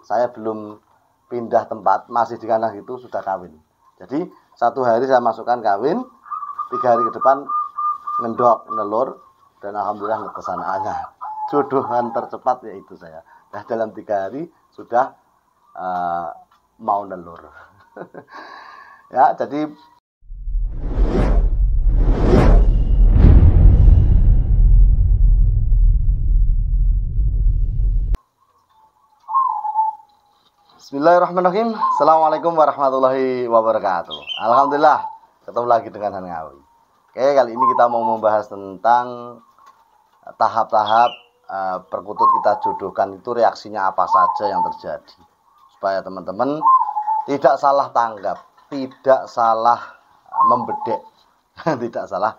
saya belum pindah tempat, masih di kandang itu sudah kawin. Jadi 1 hari saya masukkan kawin, 3 hari ke depan ngendok, nelur, dan alhamdulillah kesanaannya. Jodohan tercepat yaitu saya. Nah, dalam 3 hari sudah mau nelur. Ya, jadi Bismillahirrahmanirrahim. Assalamualaikum warahmatullahi wabarakatuh. Alhamdulillah ketemu lagi dengan Han Ngawi. Oke, kali ini kita mau membahas tentang tahap-tahap perkutut kita jodohkan itu reaksinya apa saja yang terjadi, supaya teman-teman tidak salah tanggap, tidak salah membedek, tidak salah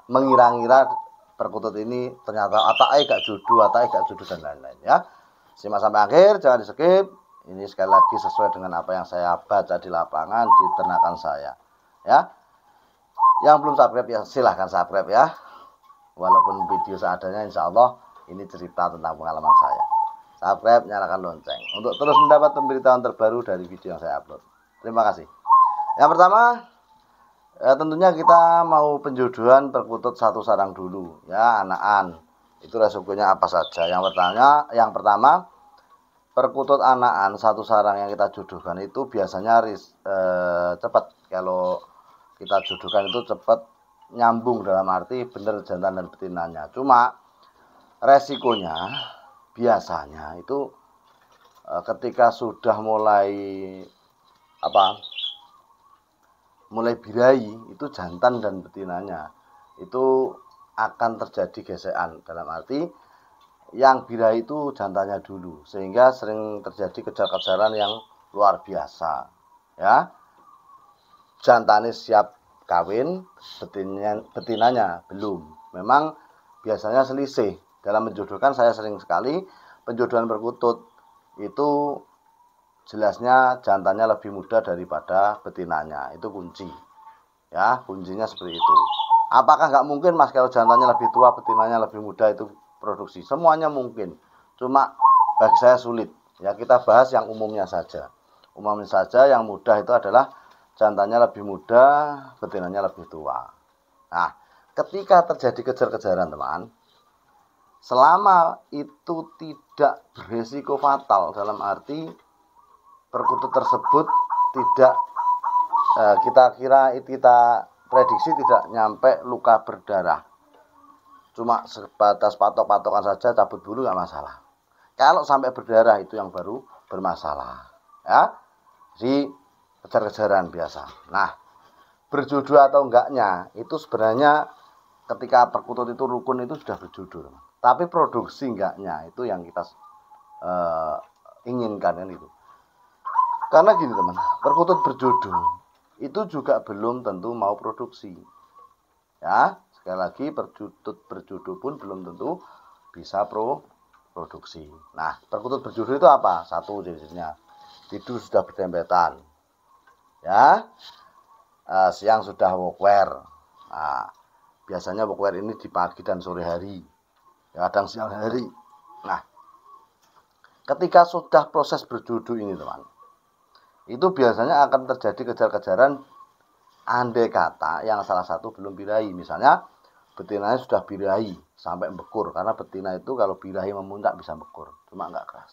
mengira-ngira perkutut ini ternyata atae gak jodoh, dan lain-lain ya. Simak sampai akhir, jangan di skip. Ini sekali lagi sesuai dengan apa yang saya baca di lapangan, di ternakan saya ya. Yang belum subscribe ya silahkan subscribe ya. Walaupun video seadanya, insya Allah ini cerita tentang pengalaman saya. Subscribe, nyalakan lonceng untuk terus mendapat pemberitahuan terbaru dari video yang saya upload. Terima kasih. Yang pertama, tentunya kita mau penjodohan perkutut 1 sarang dulu ya, anakan. Itu resikonya apa saja? Yang pertama perkutut anakan 1 sarang yang kita jodohkan itu biasanya cepat. Kalau kita jodohkan itu cepat nyambung, dalam arti bener jantan dan betinanya. Cuma resikonya biasanya itu ketika sudah mulai birahi, itu jantan dan betinanya itu akan terjadi gesekan, dalam arti yang birahi itu jantannya dulu, sehingga sering terjadi kejar-kejaran yang luar biasa ya. Jantannya siap kawin, betinanya belum. Memang biasanya selisih. Dalam menjodohkan saya sering sekali penjodohan perkutut itu jelasnya jantannya lebih muda daripada betinanya. Itu kunci ya, kuncinya seperti itu. Apakah nggak mungkin Mas kalau jantannya lebih tua, betinanya lebih muda itu produksi? Semuanya mungkin, cuma bagi saya sulit ya. Kita bahas yang umumnya saja. Umumnya saja, yang mudah itu adalah jantannya lebih muda, betinanya lebih tua. Nah, ketika terjadi kejar-kejaran teman, selama itu tidak berisiko fatal, dalam arti perkutut tersebut tidak kita prediksi tidak nyampe luka berdarah, cuma sebatas patok-patokan saja, cabut bulu nggak masalah. Kalau sampai berdarah itu yang baru bermasalah ya. Jadi kejar-kejaran biasa. Nah, berjodoh atau enggaknya itu sebenarnya ketika perkutut itu rukun itu sudah berjodoh, tapi produksi enggaknya itu yang kita inginkan kan itu. Karena gini teman, perkutut berjodoh itu juga belum tentu mau produksi ya. Sekali lagi, perkutut berjodoh pun belum tentu bisa produksi. Nah, perkutut berjodoh itu apa? 1 jenisnya tidur sudah berdempetan ya, siang sudah wokwer. Nah, biasanya wokwer ini di pagi dan sore hari ya, kadang siang hari. Nah, ketika sudah proses berjodoh ini teman, itu biasanya akan terjadi kejar-kejaran. Andai kata yang salah satu belum birahi, misalnya betinanya sudah birahi sampai bekur, karena betina itu kalau birahi memuncak bisa bekur, cuma nggak keras.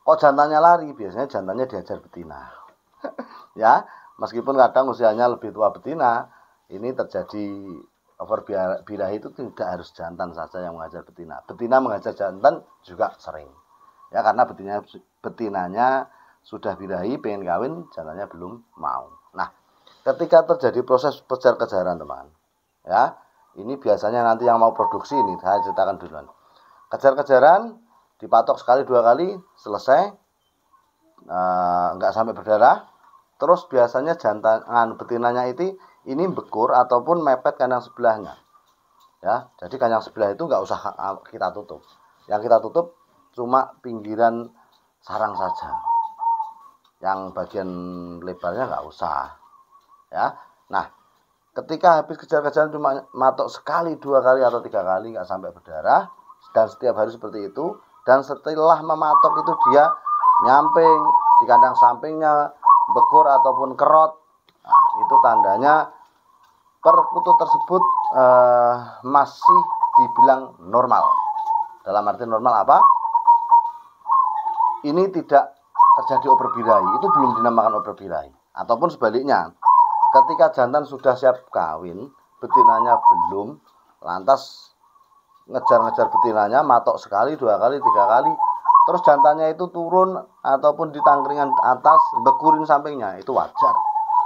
Kok jantannya lari? Biasanya jantannya diajar betina ya, meskipun kadang usianya lebih tua betina. Ini terjadi over birahi itu tidak harus jantan saja yang mengajar betina. Betina mengajar jantan juga sering ya, karena betinanya sudah birahi, pengen kawin, jantannya belum mau. Nah, ketika terjadi proses kejar-kejaran teman ya, ini biasanya nanti yang mau produksi ini saya ceritakan duluan. Kejar-kejaran, dipatok sekali 2 kali, selesai, nggak sampai berdarah. Terus biasanya jantan betinanya ini bekur ataupun mepet kandang sebelahnya ya. Jadi kandang sebelah itu nggak usah kita tutup. Yang kita tutup cuma pinggiran sarang saja, yang bagian lebarnya nggak usah ya. Nah, ketika habis kejar-kejaran cuma matok sekali, 2 kali atau 3 kali, nggak sampai berdarah, dan setiap hari seperti itu, dan setelah mematok itu dia nyamping, di kandang sampingnya bekur ataupun kerot, nah, itu tandanya perkutut tersebut masih dibilang normal. Dalam arti normal apa? Ini tidak terjadi overbirahi, itu belum dinamakan overbirahi. Ataupun sebaliknya, ketika jantan sudah siap kawin, betinanya belum, lantas ngejar-ngejar betinanya, matok sekali, 2 kali, 3 kali, terus jantannya itu turun ataupun di tangkringan atas bekurin sampingnya, itu wajar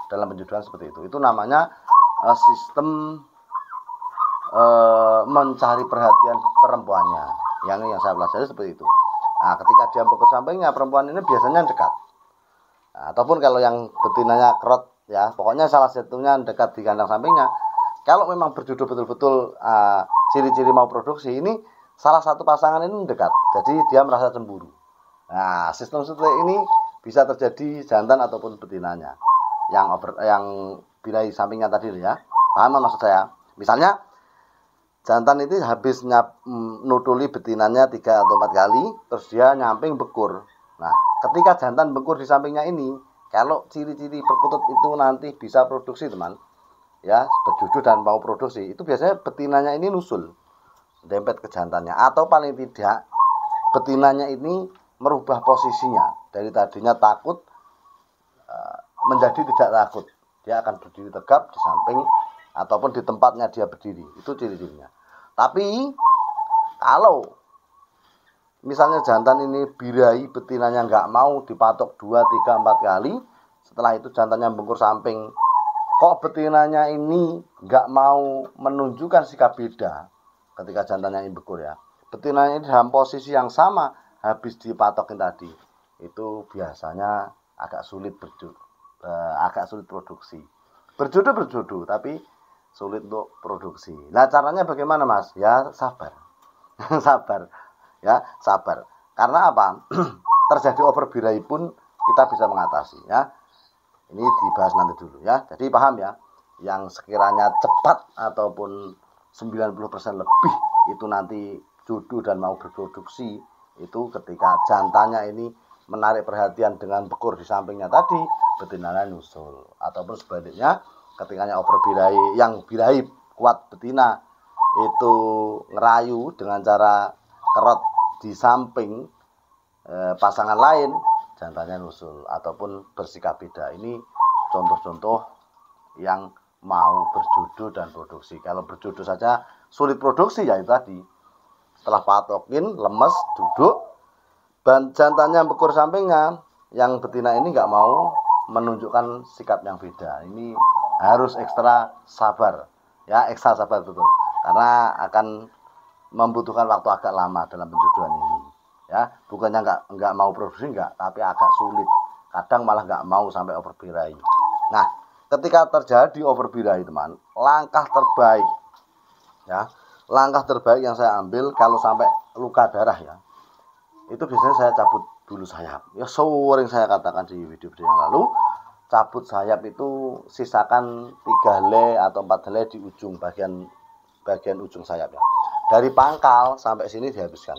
dalam penjuduan seperti itu. Itu namanya sistem mencari perhatian perempuannya. Yang saya pelajari seperti itu. Nah, ketika dia bekur sampingnya, perempuan ini biasanya dekat. Nah, ataupun kalau yang betinanya kerot, ya pokoknya salah satunya dekat di kandang sampingnya. Kalau memang berjodoh betul-betul ciri-ciri mau produksi, ini salah satu pasangan ini dekat, jadi dia merasa cemburu. Nah, sistem seperti ini bisa terjadi jantan ataupun betinanya yang birahi sampingnya tadi ya. Paham maksud saya? Misalnya jantan itu habis nutuli betinanya 3 atau 4 kali, terus dia nyamping bekur. Nah, ketika jantan bekur di sampingnya ini, kalau ciri-ciri perkutut itu nanti bisa produksi, teman, ya, berjodoh dan mau produksi, itu biasanya betinanya ini nusul, dempet ke jantannya, atau paling tidak betinanya ini merubah posisinya dari tadinya takut menjadi tidak takut. Dia akan berdiri tegap di samping ataupun di tempatnya dia berdiri. Itu ciri-cirinya. Tapi kalau misalnya jantan ini birahi betinanya nggak mau dipatok 2, 3, 4 kali, setelah itu jantannya bengkur samping, kok betinanya ini nggak mau menunjukkan sikap beda ketika jantannya ini bekur ya. Betinanya ini dalam posisi yang sama habis dipatokin tadi. Itu biasanya agak sulit produksi. Berjodoh tapi sulit untuk produksi. Nah, caranya bagaimana, Mas? Ya, sabar. Sabar. Ya, sabar. Karena apa? Terjadi overbirahi pun kita bisa mengatasi ya. Ini dibahas nanti dulu ya. Jadi paham ya. Yang sekiranya cepat ataupun 90% lebih itu nanti jodoh dan mau berproduksi, itu ketika jantannya ini menarik perhatian dengan bekur di sampingnya tadi, betinanya nyusul. Ataupun sebaliknya, ketikanya overbirahi, yang birahi kuat betina itu ngerayu dengan cara kerot di samping pasangan lain, jantannya nyusul ataupun bersikap beda. Ini contoh-contoh yang mau berjodoh dan produksi. Kalau berjodoh saja sulit produksi ya itu tadi. Setelah patokin, lemes, duduk, jantannya bekur sampingnya, yang betina ini nggak mau menunjukkan sikap yang beda. Ini harus ekstra sabar, ya, ekstra sabar betul, karena akan membutuhkan waktu agak lama dalam penjodohan ini. Ya, bukannya nggak mau produksi nggak, tapi agak sulit. Kadang malah nggak mau sampai overbirahi. Nah, ketika terjadi overbirahi, teman, langkah terbaik, ya, langkah terbaik yang saya ambil kalau sampai luka darah ya, itu biasanya saya cabut dulu sayap. Ya, sering saya katakan di video-video yang lalu, cabut sayap itu sisakan 3 helai atau 4 helai di ujung bagian ujung sayap ya. Dari pangkal sampai sini dihabiskan.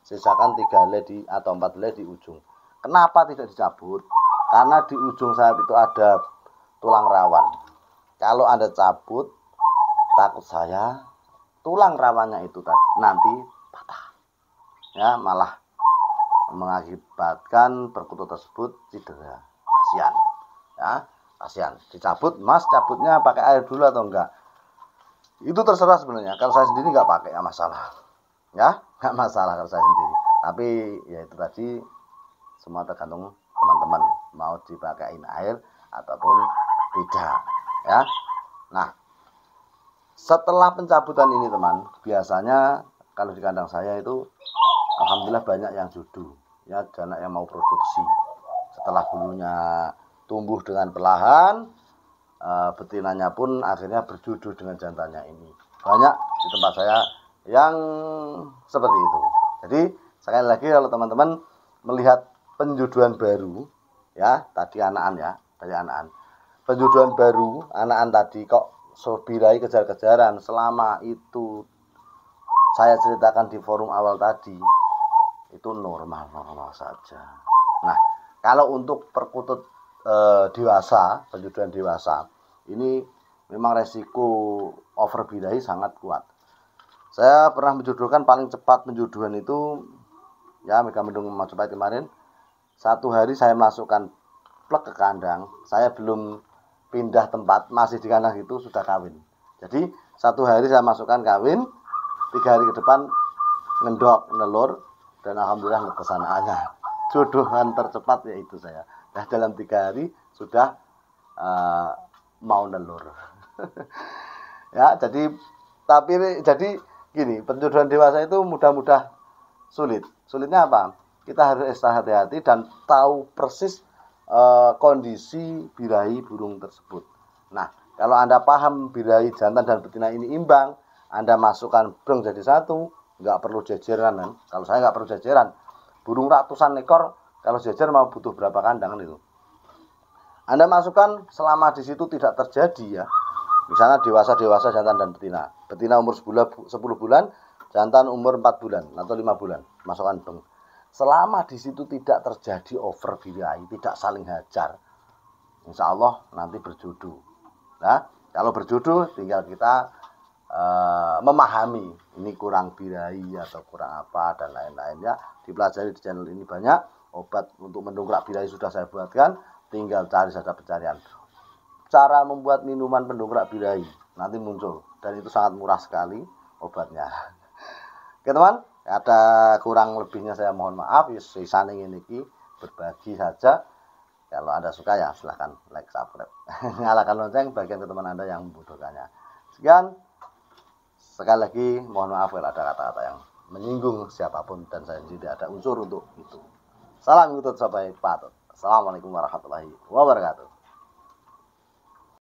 Sisakan 3 helai atau 4 helai di ujung. Kenapa tidak dicabut? Karena di ujung sayap itu ada tulang rawan. Kalau Anda cabut, takut saya tulang rawannya itu nanti patah. Ya, malah mengakibatkan perkutut tersebut cedera. Kasihan. Ya, kasihan. Dicabut, Mas, cabutnya pakai air dulu atau enggak? Itu terserah sebenarnya. Kalau saya sendiri enggak pakai, enggak masalah. Ya, enggak masalah kalau saya sendiri. Tapi ya itu tadi, semua tergantung teman-teman mau dipakain air ataupun tidak. Ya. Nah, setelah pencabutan ini, teman, biasanya kalau di kandang saya itu alhamdulillah banyak yang jodoh, ya, anak yang mau produksi. Setelah bulunya tumbuh dengan perlahan, betinanya pun akhirnya berjodoh dengan jantannya ini. Banyak di tempat saya yang seperti itu. Jadi sekali lagi kalau teman-teman melihat penjodohan baru, ya, tadi anakan ya, tadi anakan. Penjodohan baru, anakan tadi kok birahi kejar-kejaran, selama itu saya ceritakan di forum awal tadi, itu normal-normal saja. Nah, kalau untuk perkutut dewasa, penjodohan dewasa, ini memang resiko over birahi sangat kuat. Saya pernah menjodohkan paling cepat penjodohan itu ya Megamendung Majapahit kemarin. 1 hari saya masukkan plek ke kandang, saya belum pindah tempat, masih di kandang itu sudah kawin. Jadi 1 hari saya masukkan kawin, 3 hari ke depan ngendok, nelur, dan alhamdulillah kesanaannya. Jodohan tercepat yaitu saya. Nah, dalam 3 hari sudah mau nelur. Ya, jadi gini, penjodohan dewasa itu mudah-mudah sulit. Sulitnya apa? Kita harus ekstra hati-hati dan tahu persis kondisi birahi burung tersebut. Nah, kalau Anda paham birahi jantan dan betina ini imbang, Anda masukkan breng jadi satu, nggak perlu jejeran kan? Kalau saya nggak perlu jejeran, burung ratusan ekor kalau jejer mau butuh berapa kandang itu? Anda masukkan selama di situ tidak terjadi ya. Misalnya dewasa jantan dan betina. Betina umur 10 bulan, jantan umur 4 bulan atau 5 bulan. Masukkan breng. Selama di situ tidak terjadi over birahi, tidak saling hajar, insya Allah nanti berjodoh. Nah, kalau berjodoh tinggal kita memahami ini kurang birahi atau kurang apa dan lain-lainnya. Dipelajari di channel ini banyak. Obat untuk mendongkrak birahi sudah saya buatkan, tinggal cari saja pencarian. Cara membuat minuman pendongkrak birahi nanti muncul dan itu sangat murah sekali obatnya. Oke teman, ada kurang lebihnya saya mohon maaf. Sisane ini berbagi saja. Kalau Anda suka ya silahkan like, subscribe, nyalakan lonceng bagian ke teman Anda yang membutuhkannya. Sekian, sekali lagi mohon maaf kalau ada kata-kata yang menyinggung siapapun dan saya tidak ada unsur untuk itu. Salam ngutut sampai patut. Assalamualaikum warahmatullahi wabarakatuh.